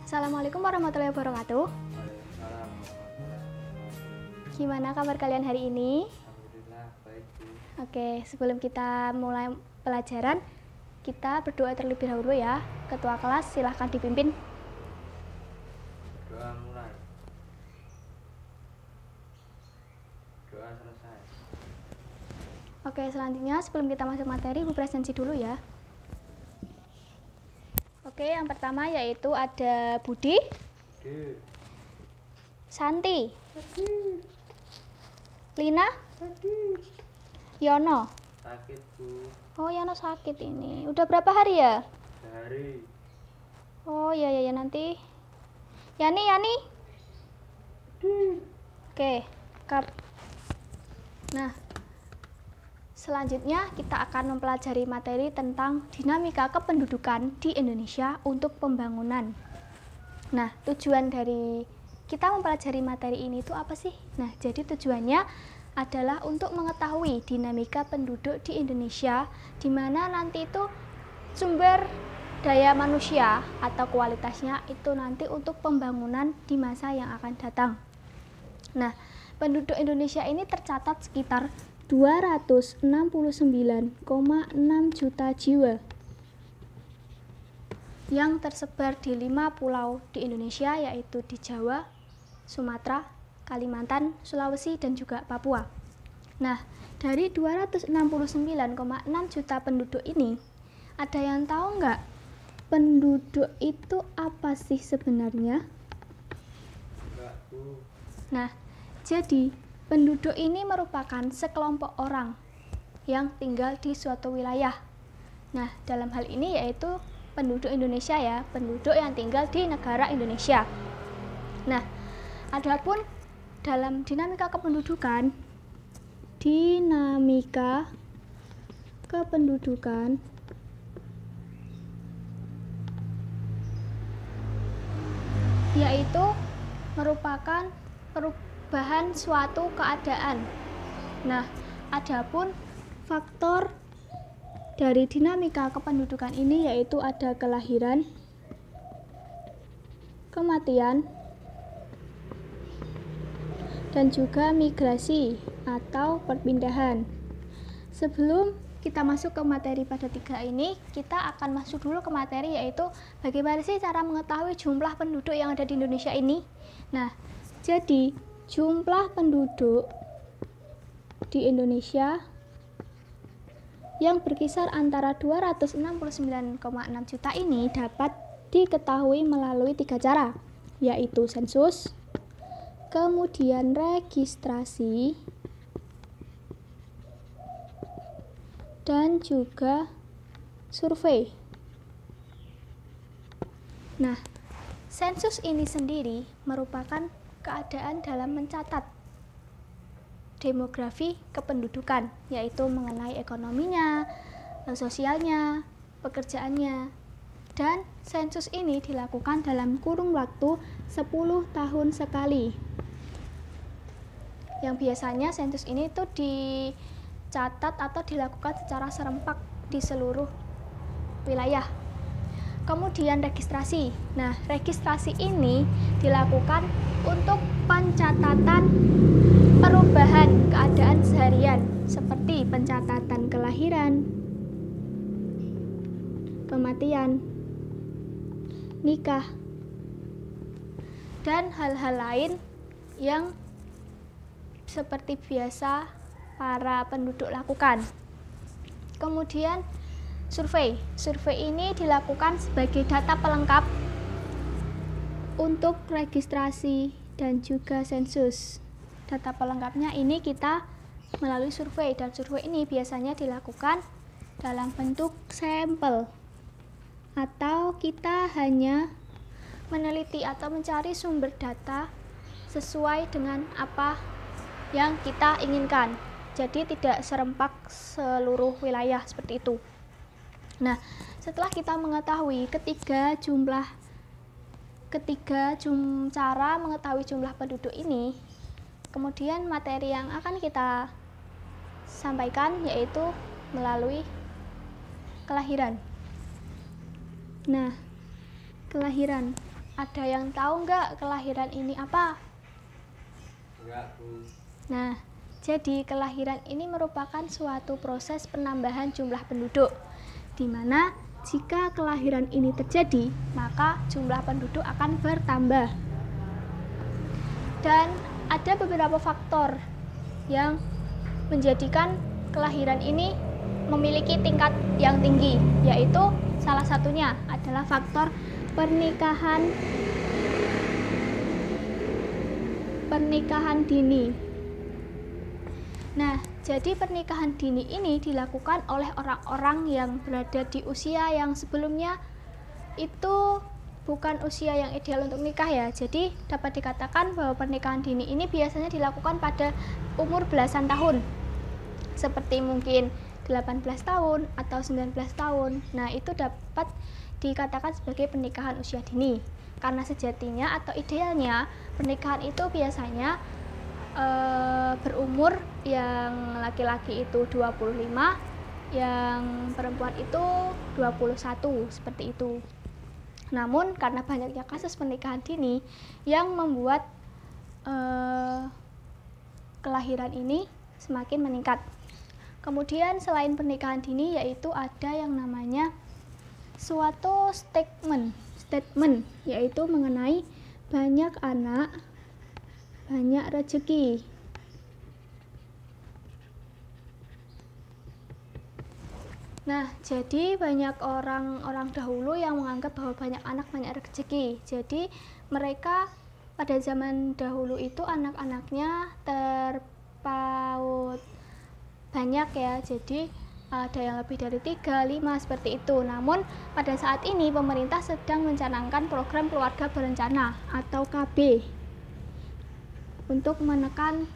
Assalamualaikum warahmatullahi wabarakatuh. Waalaikumsalam warahmatullahi wabarakatuh. Gimana kabar kalian hari ini? Alhamdulillah baik Bu. Oke, sebelum kita mulai pelajaran, kita berdoa terlebih dahulu ya. Ketua kelas silahkan dipimpin. Doa mulai. Doa selesai. Oke, selanjutnya sebelum kita masuk materi, Bu presensi dulu ya. Oke, yang pertama yaitu ada Budi, D. Santi, Lina, Yono. Sakit Bu. Oh, Yono sakit ini. Udah berapa hari ya? Sehari. Oh, ya nanti. Yani. Oke, kap. Nah, selanjutnya kita akan mempelajari materi tentang dinamika kependudukan di Indonesia untuk pembangunan. Nah, tujuan dari kita mempelajari materi ini itu apa sih? Nah, jadi tujuannya adalah untuk mengetahui dinamika penduduk di Indonesia, di mana nanti itu sumber daya manusia atau kualitasnya itu nanti untuk pembangunan di masa yang akan datang. Nah, penduduk Indonesia ini tercatat sekitar 269,6 juta jiwa yang tersebar di 5 pulau di Indonesia, yaitu di Jawa, Sumatera, Kalimantan, Sulawesi, dan juga Papua. Nah, dari 269,6 juta penduduk ini, ada yang tahu nggak penduduk itu apa sih sebenarnya? Enggak Bu. Nah, jadi penduduk ini merupakan sekelompok orang yang tinggal di suatu wilayah. Nah, dalam hal ini yaitu penduduk Indonesia ya, penduduk yang tinggal di negara Indonesia. Nah, adapun dalam dinamika kependudukan yaitu merupakan perubahan suatu keadaan. Nah, adapun faktor dari dinamika kependudukan ini yaitu ada kelahiran, kematian, dan juga migrasi atau perpindahan. Sebelum kita masuk ke materi pada 3 ini, kita akan masuk dulu ke materi yaitu bagaimana sih cara mengetahui jumlah penduduk yang ada di Indonesia ini. Nah, jadi jumlah penduduk di Indonesia yang berkisar antara 269,6 juta ini dapat diketahui melalui 3 cara, yaitu sensus, kemudian registrasi, dan juga survei. Nah, sensus ini sendiri merupakan keadaan dalam mencatat demografi kependudukan, yaitu mengenai ekonominya, sosialnya, pekerjaannya. Dan sensus ini dilakukan dalam kurun waktu 10 tahun sekali. Yang biasanya sensus ini tuh dicatat atau dilakukan secara serempak di seluruh wilayah. Kemudian registrasi. Nah, registrasi ini dilakukan untuk pencatatan perubahan keadaan seharian seperti pencatatan kelahiran, kematian, nikah, dan hal-hal lain yang seperti biasa para penduduk lakukan. Kemudian survei. Survei ini dilakukan sebagai data pelengkap untuk registrasi dan juga sensus. Data pelengkapnya ini kita melalui survei, dan survei ini biasanya dilakukan dalam bentuk sampel, atau kita hanya meneliti atau mencari sumber data sesuai dengan apa yang kita inginkan. Jadi tidak serempak seluruh wilayah seperti itu. Nah, setelah kita mengetahui cara mengetahui jumlah penduduk ini, kemudian materi yang akan kita sampaikan yaitu melalui kelahiran. Nah, kelahiran. Ada yang tahu nggak kelahiran ini apa? Enggak, Bu. Nah, jadi kelahiran ini merupakan suatu proses penambahan jumlah penduduk, di mana jika kelahiran ini terjadi, maka jumlah penduduk akan bertambah. Dan ada beberapa faktor yang menjadikan kelahiran ini memiliki tingkat yang tinggi, yaitu salah satunya adalah faktor pernikahan dini. Nah, jadi pernikahan dini ini dilakukan oleh orang-orang yang berada di usia yang sebelumnya itu bukan usia yang ideal untuk nikah ya. Jadi dapat dikatakan bahwa pernikahan dini ini biasanya dilakukan pada umur belasan tahun. Seperti mungkin 18 tahun atau 19 tahun. Nah, itu dapat dikatakan sebagai pernikahan usia dini. Karena sejatinya atau idealnya pernikahan itu biasanya berumur yang laki-laki itu 25, yang perempuan itu 21, seperti itu. Namun karena banyaknya kasus pernikahan dini yang membuat kelahiran ini semakin meningkat. Kemudian selain pernikahan dini yaitu ada yang namanya suatu statement yaitu mengenai banyak anak, banyak rezeki. Nah, jadi banyak orang dahulu yang menganggap bahwa banyak anak banyak rezeki. Jadi mereka pada zaman dahulu itu anak-anaknya terpaut banyak ya. Jadi ada yang lebih dari 3, 5 seperti itu. Namun pada saat ini pemerintah sedang mencanangkan program keluarga berencana atau KB untuk menekan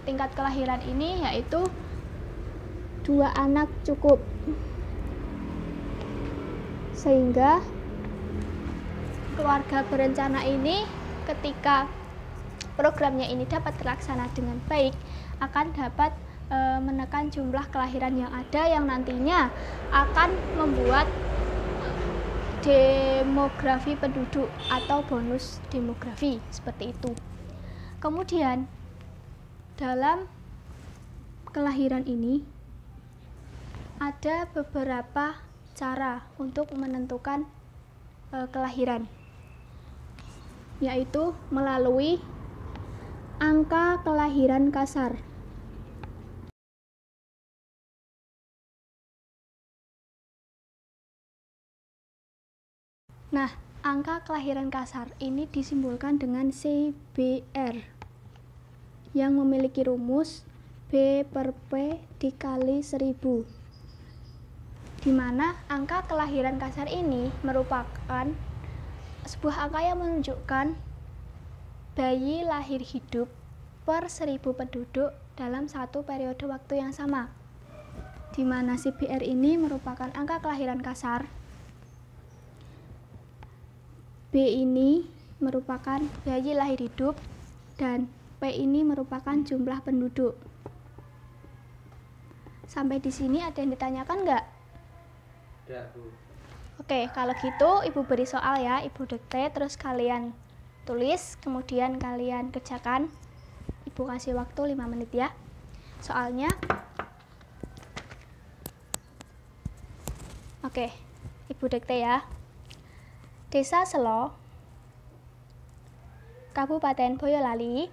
tingkat kelahiran ini, yaitu 2 anak cukup, sehingga keluarga berencana ini ketika programnya ini dapat terlaksana dengan baik akan dapat menekan jumlah kelahiran yang ada, yang nantinya akan membuat demografi penduduk atau bonus demografi seperti itu. Kemudian dalam kelahiran ini ada beberapa cara untuk menentukan kelahiran, yaitu melalui angka kelahiran kasar. Nah, angka kelahiran kasar ini disimbolkan dengan CBR yang memiliki rumus B per P dikali 1000, di mana angka kelahiran kasar ini merupakan sebuah angka yang menunjukkan bayi lahir hidup per 1000 penduduk dalam satu periode waktu yang sama, di mana CBR ini merupakan angka kelahiran kasar, B ini merupakan bayi lahir hidup, dan P ini merupakan jumlah penduduk. Sampai di sini ada yang ditanyakan nggak? Tidak, Bu. Oke, kalau gitu Ibu beri soal ya, Ibu dikte, terus kalian tulis, kemudian kalian kerjakan. Ibu kasih waktu 5 menit ya. Soalnya, oke, Ibu dikte ya. Desa Selo, Kabupaten Boyolali,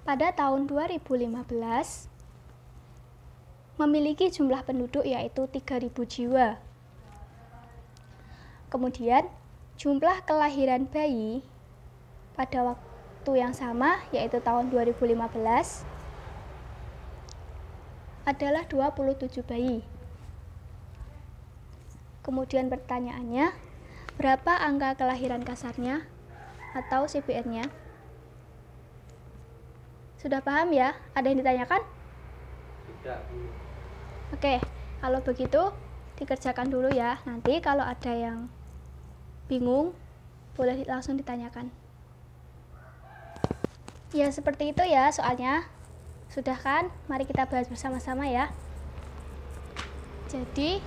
pada tahun 2015 memiliki jumlah penduduk yaitu 3.000 jiwa. Kemudian jumlah kelahiran bayi pada waktu yang sama yaitu tahun 2015 adalah 27 bayi. Kemudian pertanyaannya, berapa angka kelahiran kasarnya atau CBR-nya? Sudah paham ya? Ada yang ditanyakan? Tidak, Bu. Oke, kalau begitu dikerjakan dulu ya. Nanti kalau ada yang bingung, boleh langsung ditanyakan. Ya, seperti itu ya soalnya. Sudah kan? Mari kita bahas bersama-sama ya. Jadi,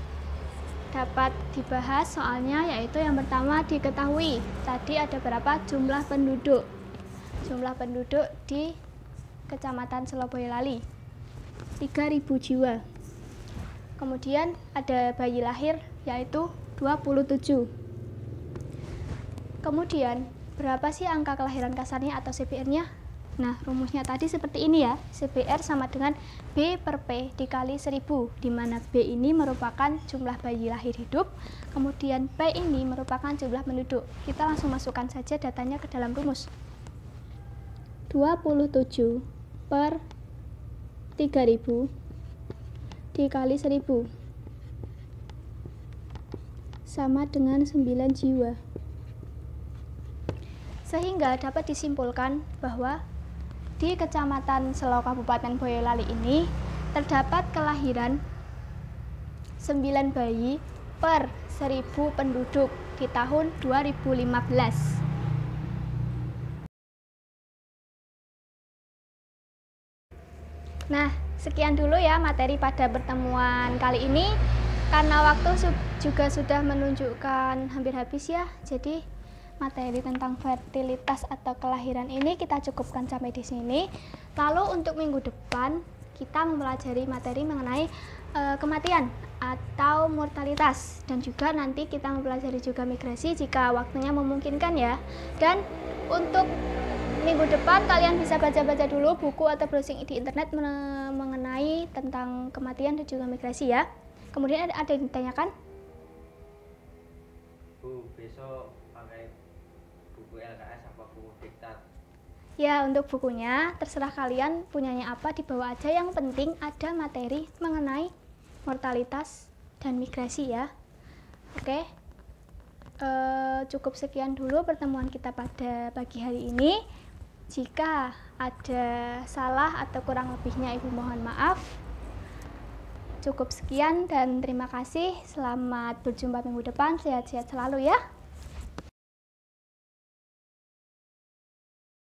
dapat dibahas soalnya, yaitu yang pertama diketahui tadi ada berapa jumlah penduduk. Jumlah penduduk di Kecamatan Selo Boyolali 3.000 jiwa. Kemudian ada bayi lahir yaitu 27. Kemudian berapa sih angka kelahiran kasarnya atau CBR-nya? Nah, rumusnya tadi seperti ini ya. CBR sama dengan B per P dikali 1000, di mana B ini merupakan jumlah bayi lahir hidup, kemudian P ini merupakan jumlah penduduk. Kita langsung masukkan saja datanya ke dalam rumus. 27 per 3000 dikali 1000 sama dengan 9 jiwa. Sehingga dapat disimpulkan bahwa di Kecamatan Selo Kabupaten Boyolali ini terdapat kelahiran 9 bayi per 1000 penduduk di tahun 2015. Nah, sekian dulu ya materi pada pertemuan kali ini. Karena waktu juga sudah menunjukkan hampir habis ya, jadi materi tentang fertilitas atau kelahiran ini kita cukupkan sampai di sini. Lalu untuk minggu depan kita mempelajari materi mengenai kematian atau mortalitas, dan juga nanti kita mempelajari juga migrasi jika waktunya memungkinkan ya. Dan untuk minggu depan kalian bisa baca-baca dulu buku atau browsing di internet mengenai tentang kematian dan juga migrasi ya. Kemudian ada yang ditanyakan? Bu, besok pakai buku LKS apa buku diktat? Ya, untuk bukunya terserah kalian punyanya apa, dibawa aja. Yang penting ada materi mengenai mortalitas dan migrasi ya. Oke, cukup sekian dulu pertemuan kita pada pagi hari ini. Jika ada salah atau kurang lebihnya Ibu mohon maaf. Cukup sekian dan terima kasih. Selamat berjumpa minggu depan. Sehat-sehat selalu ya.